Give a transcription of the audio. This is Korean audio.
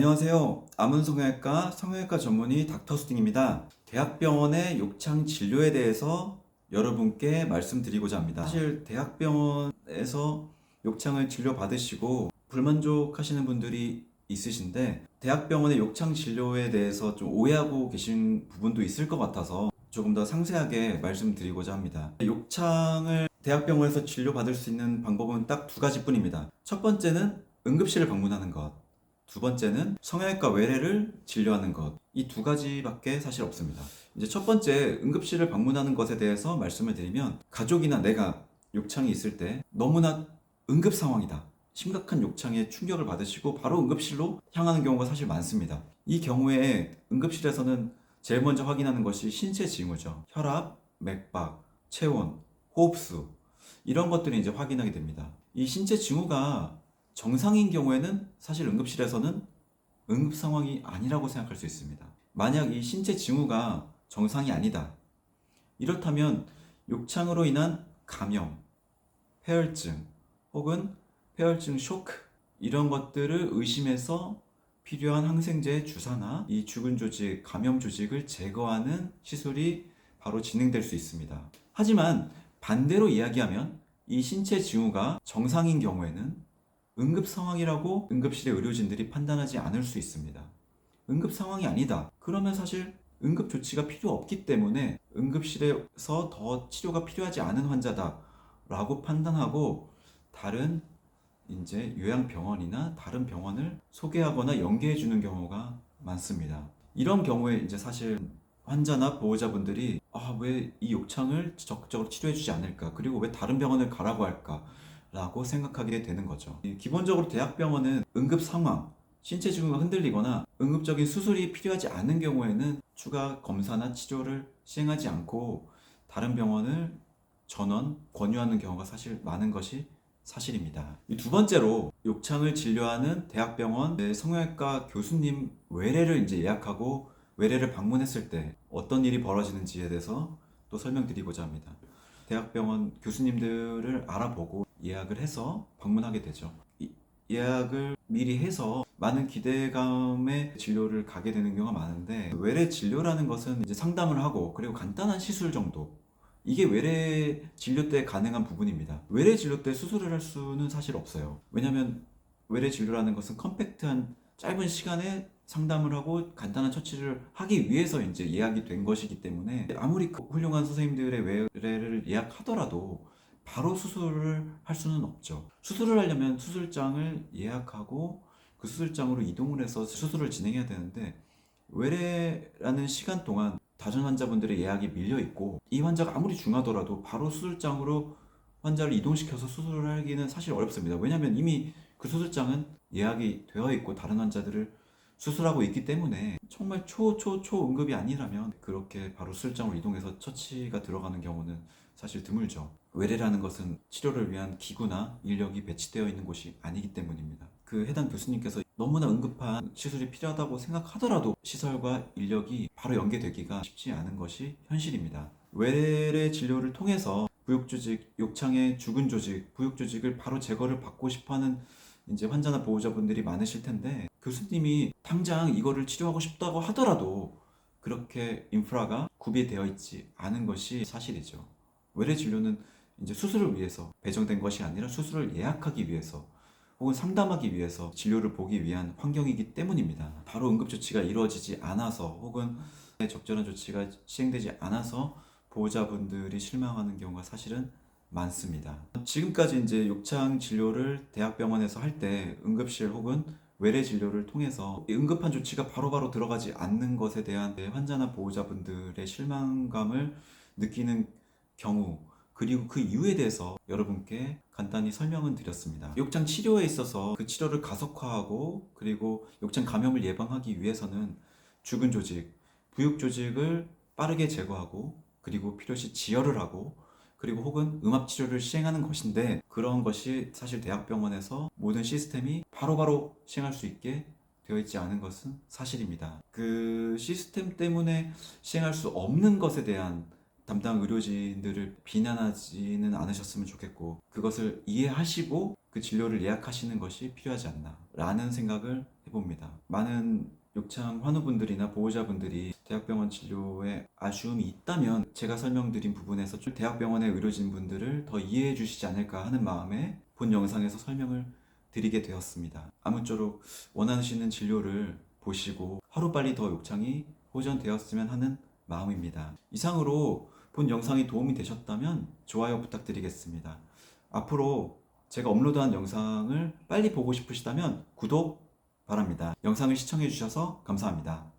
안녕하세요. 아문성형외과 성형외과 전문의 닥터수딩입니다. 대학병원의 욕창 진료에 대해서 여러분께 말씀드리고자 합니다. 사실 대학병원에서 욕창을 진료받으시고 불만족하시는 분들이 있으신데 대학병원의 욕창 진료에 대해서 좀 오해하고 계신 부분도 있을 것 같아서 조금 더 상세하게 말씀드리고자 합니다. 욕창을 대학병원에서 진료받을 수 있는 방법은 딱 두 가지뿐입니다. 첫 번째는 응급실을 방문하는 것. 두 번째는 성형외과 외래를 진료하는 것. 이 두 가지밖에 사실 없습니다. 이제 첫 번째 응급실을 방문하는 것에 대해서 말씀을 드리면 가족이나 내가 욕창이 있을 때 너무나 응급 상황이다. 심각한 욕창에 충격을 받으시고 바로 응급실로 향하는 경우가 사실 많습니다. 이 경우에 응급실에서는 제일 먼저 확인하는 것이 신체 징후죠. 혈압, 맥박, 체온, 호흡수 이런 것들을 이제 확인하게 됩니다. 이 신체 징후가 정상인 경우에는 사실 응급실에서는 응급 상황이 아니라고 생각할 수 있습니다. 만약 이 신체 징후가 정상이 아니다. 이렇다면 욕창으로 인한 감염, 폐혈증 혹은 폐혈증 쇼크 이런 것들을 의심해서 필요한 항생제 주사나 이 죽은 조직, 감염 조직을 제거하는 시술이 바로 진행될 수 있습니다. 하지만 반대로 이야기하면 이 신체 징후가 정상인 경우에는 응급 상황이라고 응급실의 의료진들이 판단하지 않을 수 있습니다. 응급 상황이 아니다. 그러면 사실 응급 조치가 필요 없기 때문에 응급실에서 더 치료가 필요하지 않은 환자다라고 판단하고 다른 이제 요양병원이나 다른 병원을 소개하거나 연계해 주는 경우가 많습니다. 이런 경우에 이제 사실 환자나 보호자분들이 왜 이 욕창을 적극적으로 치료해 주지 않을까? 그리고 왜 다른 병원을 가라고 할까? 라고 생각하게 되는 거죠. 기본적으로 대학병원은 응급 상황, 신체 징후가 흔들리거나 응급적인 수술이 필요하지 않은 경우에는 추가 검사나 치료를 시행하지 않고 다른 병원을 전원 권유하는 경우가 사실 많은 것이 사실입니다. 두 번째로 욕창을 진료하는 대학병원 성형외과 교수님 외래를 이제 예약하고 외래를 방문했을 때 어떤 일이 벌어지는지에 대해서 또 설명드리고자 합니다. 대학병원 교수님들을 알아보고 예약을 해서 방문하게 되죠. 예약을 미리 해서 많은 기대감의 진료를 가게 되는 경우가 많은데 외래 진료라는 것은 이제 상담을 하고 그리고 간단한 시술 정도 이게 외래 진료 때 가능한 부분입니다. 외래 진료 때 수술을 할 수는 사실 없어요. 왜냐하면 외래 진료라는 것은 컴팩트한 짧은 시간에 상담을 하고 간단한 처치를 하기 위해서 이제 예약이 된 것이기 때문에 아무리 훌륭한 선생님들의 외래를 예약하더라도 바로 수술을 할 수는 없죠. 수술을 하려면 수술장을 예약하고 그 수술장으로 이동을 해서 수술을 진행해야 되는데 외래라는 시간 동안 다른 환자분들의 예약이 밀려 있고 이 환자가 아무리 중하더라도 바로 수술장으로 환자를 이동시켜서 수술을 하기는 사실 어렵습니다. 왜냐하면 이미 그 수술장은 예약이 되어 있고 다른 환자들을 수술하고 있기 때문에 정말 초응급이 아니라면 그렇게 바로 수술장으로 이동해서 처치가 들어가는 경우는 사실 드물죠. 외래라는 것은 치료를 위한 기구나 인력이 배치되어 있는 곳이 아니기 때문입니다. 그 해당 교수님께서 너무나 응급한 시술이 필요하다고 생각하더라도 시설과 인력이 바로 연계되기가 쉽지 않은 것이 현실입니다. 외래 진료를 통해서 부욕조직, 욕창의 죽은 조직, 부욕조직을 바로 제거를 받고 싶어하는 이제 환자나 보호자분들이 많으실 텐데 교수님이 당장 이거를 치료하고 싶다고 하더라도 그렇게 인프라가 구비되어 있지 않은 것이 사실이죠. 외래 진료는 이제 수술을 위해서 배정된 것이 아니라 수술을 예약하기 위해서 혹은 상담하기 위해서 진료를 보기 위한 환경이기 때문입니다. 바로 응급조치가 이루어지지 않아서 혹은 적절한 조치가 시행되지 않아서 보호자분들이 실망하는 경우가 사실은 많습니다. 지금까지 이제 욕창 진료를 대학병원에서 할 때 응급실 혹은 외래 진료를 통해서 응급한 조치가 바로바로 들어가지 않는 것에 대한 환자나 보호자분들의 실망감을 느끼는 경우 그리고 그 이유에 대해서 여러분께 간단히 설명은 드렸습니다. 욕창 치료에 있어서 그 치료를 가속화하고 그리고 욕창 감염을 예방하기 위해서는 죽은 조직, 부육 조직을 빠르게 제거하고 그리고 필요시 지혈을 하고 그리고 혹은 음압 치료를 시행하는 것인데 그런 것이 사실 대학병원에서 모든 시스템이 바로바로 시행할 수 있게 되어 있지 않은 것은 사실입니다. 그 시스템 때문에 시행할 수 없는 것에 대한 담당 의료진들을 비난하지는 않으셨으면 좋겠고 그것을 이해하시고 그 진료를 예약하시는 것이 필요하지 않나 라는 생각을 해봅니다. 해봅니다. 많은 욕창 환우분들이나 보호자분들이 대학병원 진료에 아쉬움이 있다면 제가 설명드린 부분에서 좀 대학병원의 의료진분들을 더 이해해 주시지 않을까 하는 마음에 본 영상에서 설명을 드리게 되었습니다. 아무쪼록 원하시는 진료를 보시고 하루빨리 더 욕창이 호전되었으면 하는 마음입니다. 이상으로 본 영상이 도움이 되셨다면 좋아요 부탁드리겠습니다. 앞으로 제가 업로드한 영상을 빨리 보고 싶으시다면 구독 바랍니다. 영상을 시청해 주셔서 감사합니다.